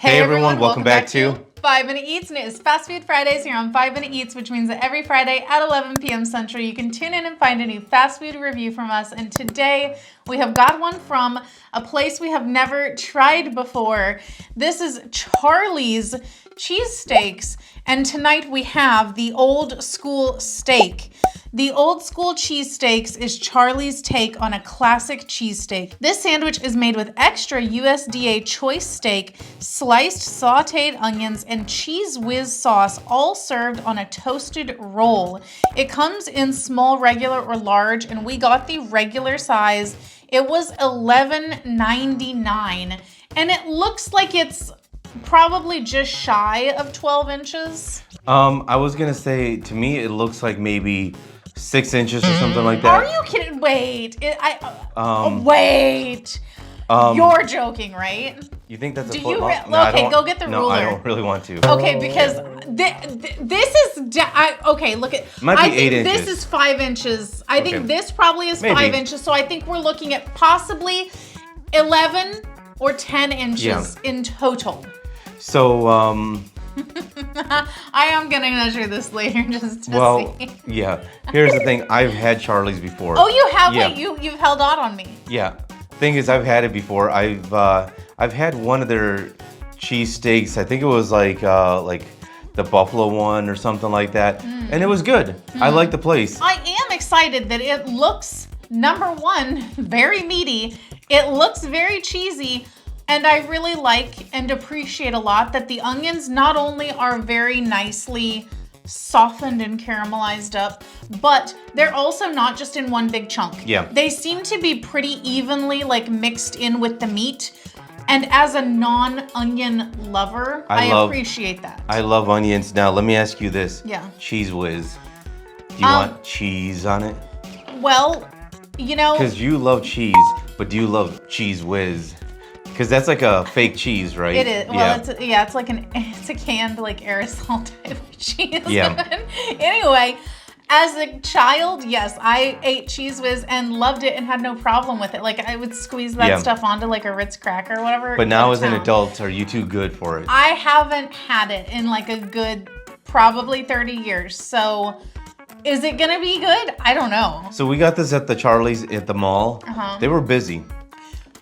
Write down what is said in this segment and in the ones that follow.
Hey everyone, welcome back to 5 Minute Eats, and it is Fast Food Fridays here on 5 Minute Eats, which means that every Friday at 11 p.m. Central, you can tune in and find a new fast food review from us. And today we have got one from a place we have never tried before. This is Charleys Cheesesteaks, and tonight we have the old school steak. The old school cheesesteaks is Charleys' take on a classic cheesesteak. This sandwich is made with extra USDA choice steak, sliced sauteed onions, and cheese whiz sauce, all served on a toasted roll. It comes in small, regular, or large, and we got the regular size. It was $11.99, and it looks like it's probably just shy of 12 inches. I was gonna say, to me, it looks like maybe 6 inches or something like that. Are you kidding? Wait, wait. You're joking, right? You think that's a Do foot you? long? No, Okay, go get the ruler. No, I don't really want to. Okay, because this is okay. Look at. Might be I think 8 inches. This is 5 inches. I think Okay. this probably is Maybe. 5 inches. So I think we're looking at possibly 11 or 10 inches in total. So, I am gonna measure this later just to see. yeah. Here's the thing. I've had Charleys before. Oh, you have? Yeah. Wait, you've held out on me. Yeah. Thing is, I've had it before. I've had one of their cheesesteaks. I think it was like the buffalo one or something like that, and it was good. I like the place. I am excited that it looks, number one, very meaty. It looks very cheesy. And I really like and appreciate a lot that the onions not only are very nicely softened and caramelized up, but they're also not just in one big chunk. Yeah. They seem to be pretty evenly mixed in with the meat. And as a non-onion lover, I appreciate that. I love onions. Now, let me ask you this. Yeah. Cheese whiz. Do you want cheese on it? Well, you know. Because you love cheese, but do you love cheese whiz? Because that's like a fake cheese, right? It is. Well, it's like it's a canned aerosol type of cheese. Yeah. Anyway, as a child, yes, I ate Cheese Whiz and loved it and had no problem with it. I would squeeze that stuff onto a Ritz cracker or whatever. But now as an adult, are you too good for it? I haven't had it in a good probably 30 years. So is it gonna be good? I don't know. So we got this at the Charleys at the mall. They were busy.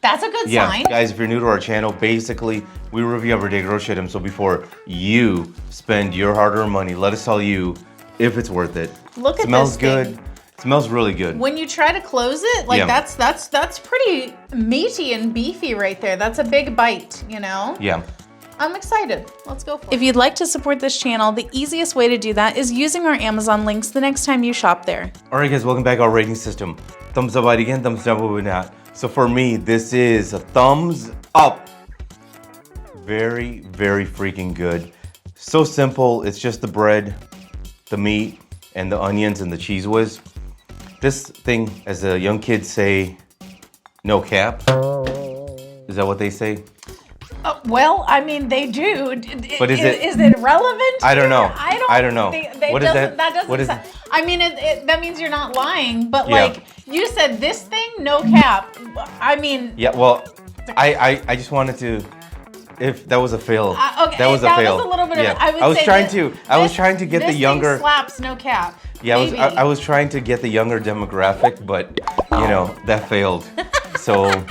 That's a good sign. Guys, if you're new to our channel, basically, we review everyday grocery items. So before you spend your hard-earned money, let us tell you if it's worth it. Look at smells this good. thing. It smells really good. When you try to close it, that's pretty meaty and beefy right there. That's a big bite, you know? Yeah. I'm excited. Let's go for it. If you'd like to support this channel, the easiest way to do that is using our Amazon links the next time you shop there. All right, guys, welcome back to our rating system. Thumbs up again, thumbs down or not. So for me, this is a thumbs up. Very, very freaking good. So simple. It's just the bread, the meat, and the onions and the cheese whiz. This thing, as the young kids say, no cap. Is that what they say? Well, I mean, they do. But is it relevant? I don't know. I don't know. What is that? That doesn't What is sound, I mean, that means you're not lying. But you said this thing, no cap. I mean. Yeah. Well, I just wanted to. If that was a fail, okay, that was a fail. Was a little bit of. I was trying to get the younger. Thing slaps, no cap. Yeah, I was trying to get the younger demographic, but that failed. So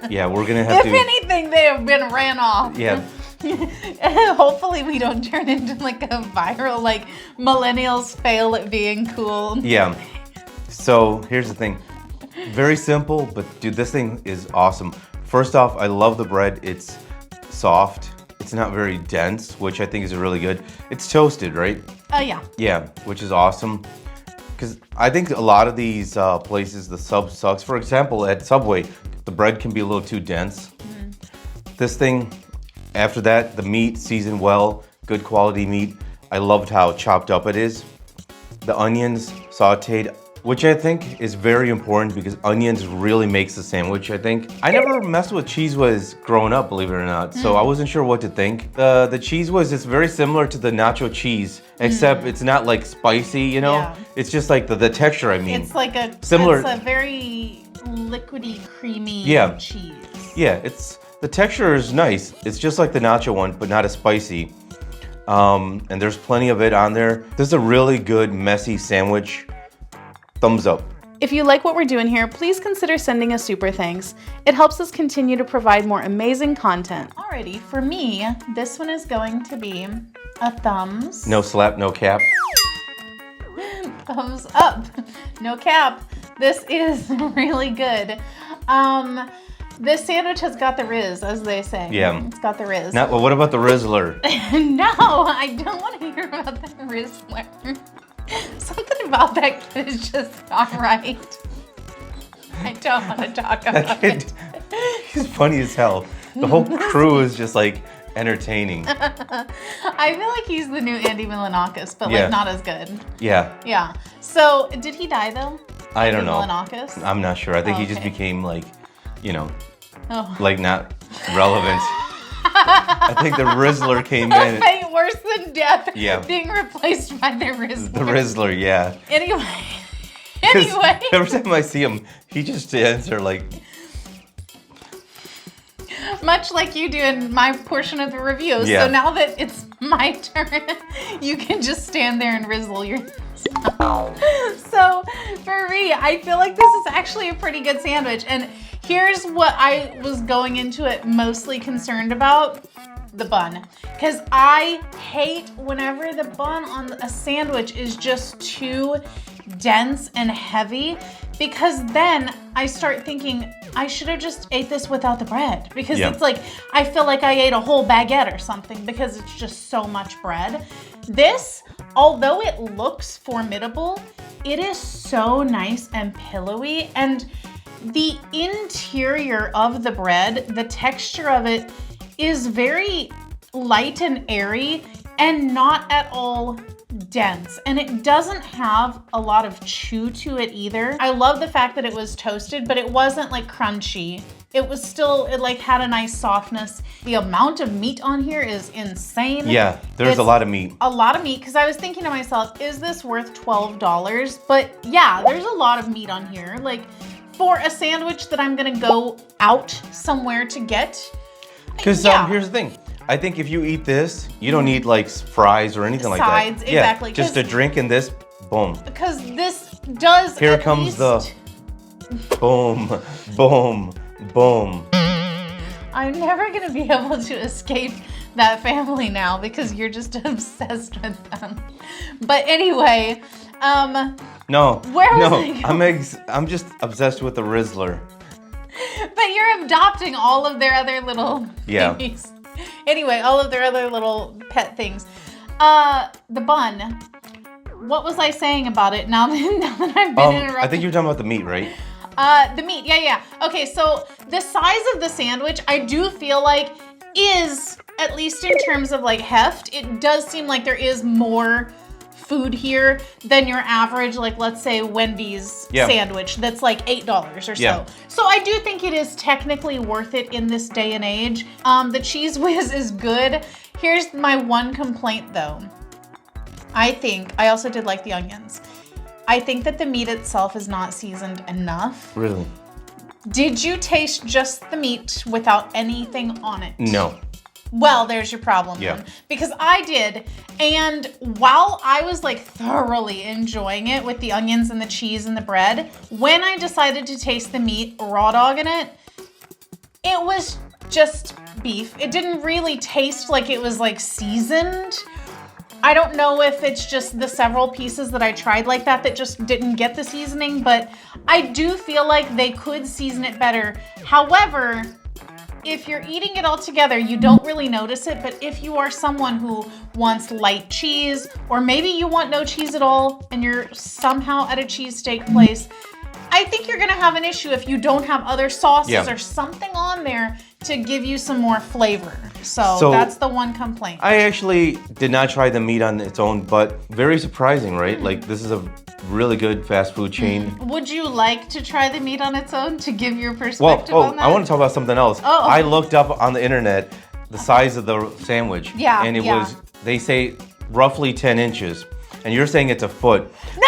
yeah, we're gonna have to. If anything, they have been ran off. Yeah. Hopefully we don't turn into a viral millennials fail at being cool. Yeah. So here's the thing. Very simple, but dude, this thing is awesome. First off, I love the bread. It's soft. It's not very dense, which I think is really good. It's toasted, right? Yeah. Yeah, which is awesome. Because I think a lot of these places, the sub sucks. For example, at Subway, the bread can be a little too dense. This thing, after that, the meat seasoned well, good quality meat. I loved how chopped up it is. The onions sauteed, which I think is very important because onions really makes the sandwich, I think. I never messed with Cheese Whiz growing up, believe it or not, so I wasn't sure what to think. The Cheese Whiz is very similar to the nacho cheese, except it's not spicy, you know? Yeah. It's just the texture, I mean. It's similar. It's a very liquidy, creamy cheese. Yeah, it's The texture is nice. It's just like the nacho one, but not as spicy. And there's plenty of it on there. This is a really good, messy sandwich. Thumbs up. If you like what we're doing here, please consider sending a super thanks. It helps us continue to provide more amazing content. Alrighty, for me, this one is going to be a thumbs. No slap, no cap. Thumbs up. No cap. This is really good. This sandwich has got the Riz, as they say. Yeah. It's got the Riz. Well, what about the Rizzler? No, I don't want to hear about the Rizzler. Something about that kid is just not right. I don't want to talk about it. He's funny as hell. The whole crew is just like entertaining. I feel like he's the new Andy Milonakis, but like not as good. Yeah. Yeah. So, did he die though? I don't know. Milonakis? I'm not sure. I think he just became like, Oh. like not relevant. I think the Rizzler came in. Fate worse than death. Yeah. Being replaced by the Rizzler. The Rizzler, yeah. Anyway. Every time I see him, he just stands there like. Much like you do in my portion of the review. Yeah. So now that it's my turn, you can just stand there and rizzle your. So for me, I feel like this is actually a pretty good sandwich. And here's what I was going into it mostly concerned about. The bun. Because I hate whenever the bun on a sandwich is just too dense and heavy, because then I start thinking I should have just ate this without the bread, because it's like I feel like I ate a whole baguette or something because it's just so much bread. This, although it looks formidable, it is so nice and pillowy, and the interior of the bread, the texture of it is very light and airy and not at all dense, and it doesn't have a lot of chew to it either. I love the fact that it was toasted, but it wasn't like crunchy. It was still, it like had a nice softness. The amount of meat on here is insane. Yeah, there's a lot of meat. A lot of meat, because I was thinking to myself, is this worth $12? But yeah, there's a lot of meat on here. Like for a sandwich that I'm gonna go out somewhere to get. Because here's the thing. I think if you eat this, you don't need like fries or anything like that. Sides, exactly. Yeah, just a drink and this, boom. Because this does. Here comes the boom, boom, boom. I'm never gonna be able to escape that family now because you're just obsessed with them. But anyway, No, where was I going? I'm just obsessed with the Rizzler. But you're adopting all of their other little things. Anyway, all of their other little pet things. The bun. What was I saying about it now that I've been interrupted? I think you're talking about the meat, right? The meat, yeah. Okay, so the size of the sandwich, I do feel like is, at least in terms of like heft, it does seem like there is more food here than your average, like let's say Wendy's sandwich that's like $8 or so. Yeah. So I do think it is technically worth it in this day and age. The Cheese Whiz is good. Here's my one complaint though. I also did like the onions. I think that the meat itself is not seasoned enough. Really? Did you taste just the meat without anything on it? No. Well, there's your problem then. Because I did, and while I was like thoroughly enjoying it with the onions and the cheese and the bread, when I decided to taste the meat raw dog in it, it was just beef. It didn't really taste like it was like seasoned. I don't know if it's just the several pieces that I tried like that just didn't get the seasoning, but I do feel like they could season it better. However, if you're eating it all together, you don't really notice it, but if you are someone who wants light cheese, or maybe you want no cheese at all, and you're somehow at a cheesesteak place, I think you're gonna have an issue if you don't have other sauces or something on there to give you some more flavor. So that's the one complaint. I actually did not try the meat on its own, but very surprising, right? Like this is a really good fast food chain. Would you like to try the meat on its own to give your perspective on that? I want to talk about something else. I looked up on the internet the size of the sandwich. Yeah, and it was, they say roughly 10 inches. And you're saying it's a foot. No.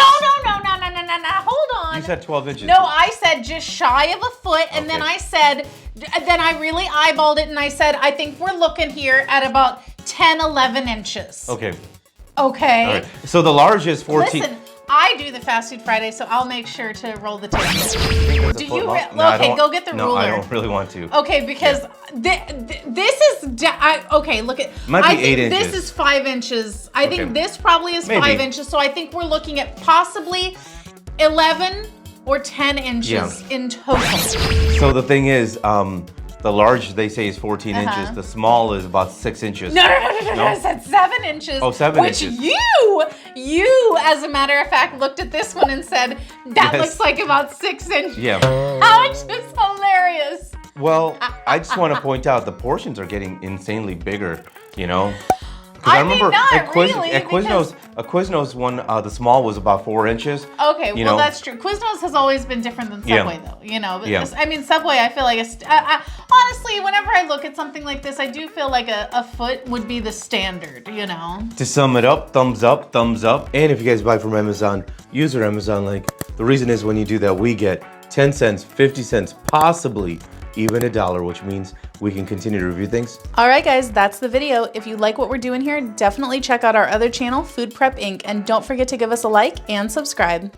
Hold on. You said 12 inches. No, I said just shy of a foot, and then I said, then I really eyeballed it, and I said, I think we're looking here at about 10, 11 inches. Okay. Okay. All right. So the large is 14. Listen, I do the Fast Food Friday, so I'll make sure to roll the tape. Do you? No, go get the ruler. No, I don't really want to. Okay, because this is okay. Look at. Might be 8 inches. This is 5 inches. I think this probably is 5 inches. So I think we're looking at possibly 11 or 10 inches in total. So the thing is, the large they say is 14 inches. The small is about 6 inches. No. I said 7 inches. Oh, 7 inches. Which you, as a matter of fact, looked at this one and said, that looks like about 6 inches. Yeah. Which is hilarious. Well, I just want to point out the portions are getting insanely bigger, you know? I remember at Quiznos one, the small was about 4 inches. Okay, well that's true. Quiznos has always been different than Subway, though. You know, but I mean, Subway, I feel like honestly, whenever I look at something like this, I do feel like a foot would be the standard. You know. To sum it up, thumbs up, thumbs up. And if you guys buy from Amazon, use our Amazon link. The reason is when you do that, we get 10 cents, 50 cents, possibly even $1, which means we can continue to review things. All right, guys, that's the video. If you like what we're doing here, definitely check out our other channel, Food Prep Inc. And don't forget to give us a like and subscribe.